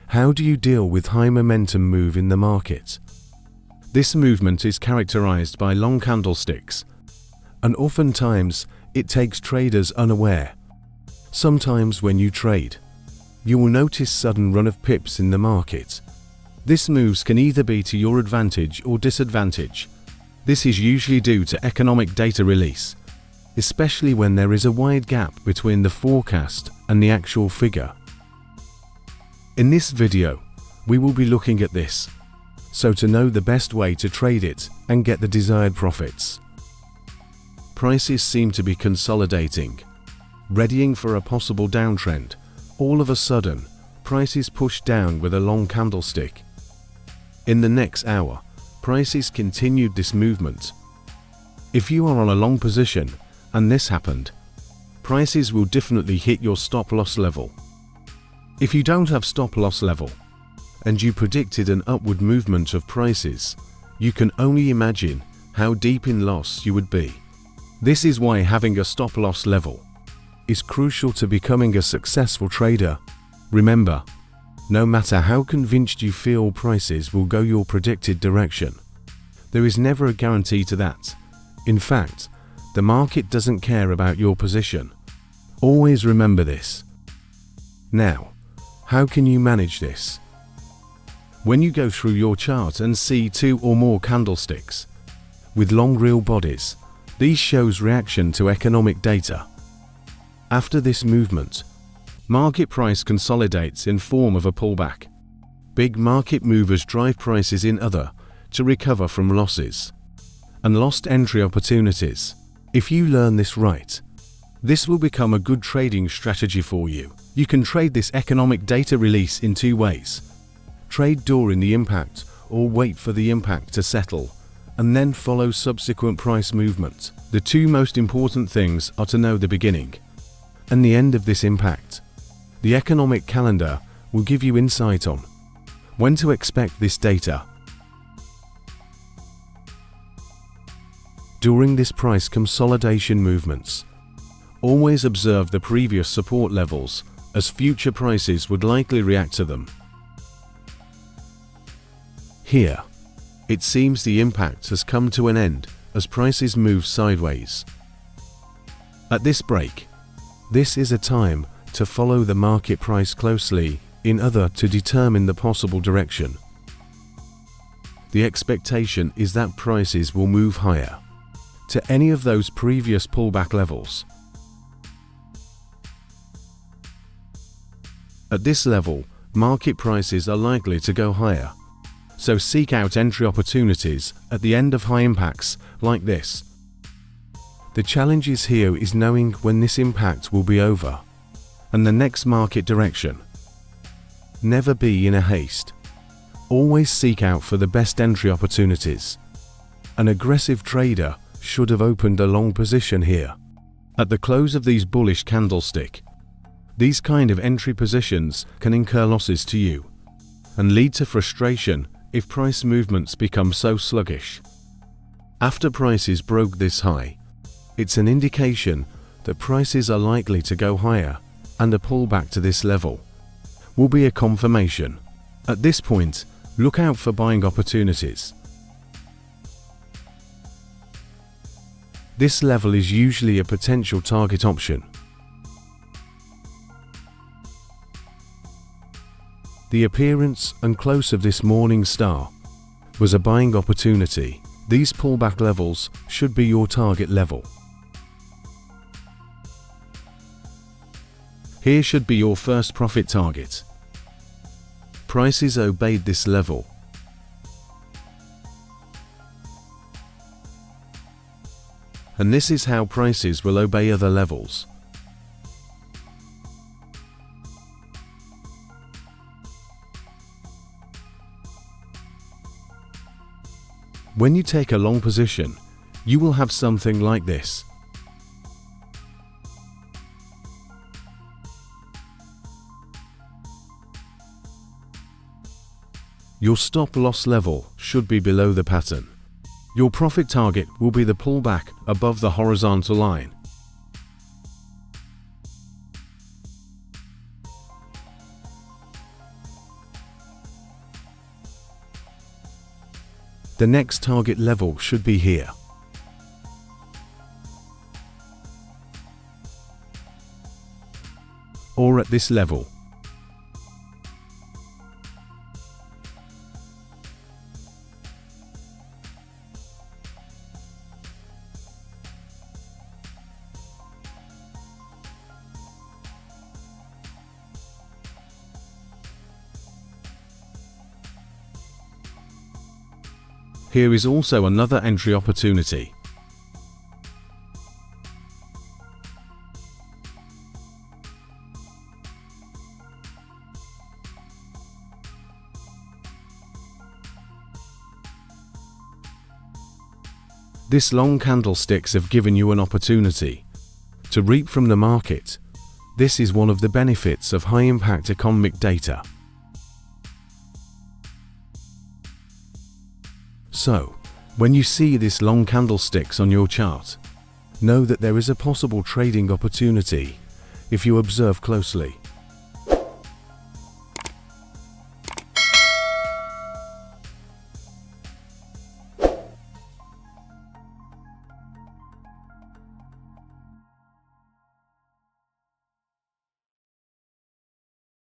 How do you deal with high momentum move in the market? This movement is characterized by long candlesticks, and oftentimes it takes traders unaware. Sometimes when you trade, you will notice sudden run of pips in the market. This moves can either be to your advantage or disadvantage. This is usually due to economic data release, especially when there is a wide gap between the forecast and the actual figure. In this video, we will be looking at this, so to know the best way to trade it and get the desired profits. Prices seem to be consolidating, readying for a possible downtrend. All of a sudden, prices push down with a long candlestick. In the next hour, prices continued this movement. If you are on a long position and this happened, prices will definitely hit your stop loss level. If you don't have stop loss level and you predicted an upward movement of prices, you can only imagine how deep in loss you would be. This is why having a stop loss level is crucial to becoming a successful trader. Remember, no matter how convinced you feel prices will go your predicted direction, there is never a guarantee to that. In fact, the market doesn't care about your position. Always remember this. Now, how can you manage this? When you go through your chart and see two or more candlesticks with long real bodies, these shows reaction to economic data. After this movement, market price consolidates in form of a pullback. Big market movers drive prices in other to recover from losses and lost entry opportunities. If you learn this right, this will become a good trading strategy for you. You can trade this economic data release in two ways. Trade during the impact or wait for the impact to settle and then follow subsequent price movement. The two most important things are to know the beginning and the end of this impact. The economic calendar will give you insight on when to expect this data. During this price consolidation movements, always observe the previous support levels, as future prices would likely react to them. Here, it seems the impact has come to an end as prices move sideways. At this break, this is a time to follow the market price closely, in order to determine the possible direction. The expectation is that prices will move higher to any of those previous pullback levels. At this level, market prices are likely to go higher, so seek out entry opportunities at the end of high impacts like this. The challenge is here is knowing when this impact will be over and the next market direction. Never be in a haste. Always seek out for the best entry opportunities. An aggressive trader should have opened a long position here. At the close of these bullish candlestick, these kind of entry positions can incur losses to you and lead to frustration if price movements become so sluggish. After prices broke this high, it's an indication that prices are likely to go higher, and a pullback to this level will be a confirmation. At this point, look out for buying opportunities. This level is usually a potential target option. The appearance and close of this morning star was a buying opportunity. These pullback levels should be your target level. Here should be your first profit target. Prices obeyed this level. And this is how prices will obey other levels. When you take a long position, you will have something like this. Your stop loss level should be below the pattern. Your profit target will be the pullback above the horizontal line. The next target level should be here. Or at this level. Here is also another entry opportunity. This long candlesticks have given you an opportunity to reap from the market. This is one of the benefits of high-impact economic data. So, when you see this long candlesticks on your chart, know that there is a possible trading opportunity if you observe closely.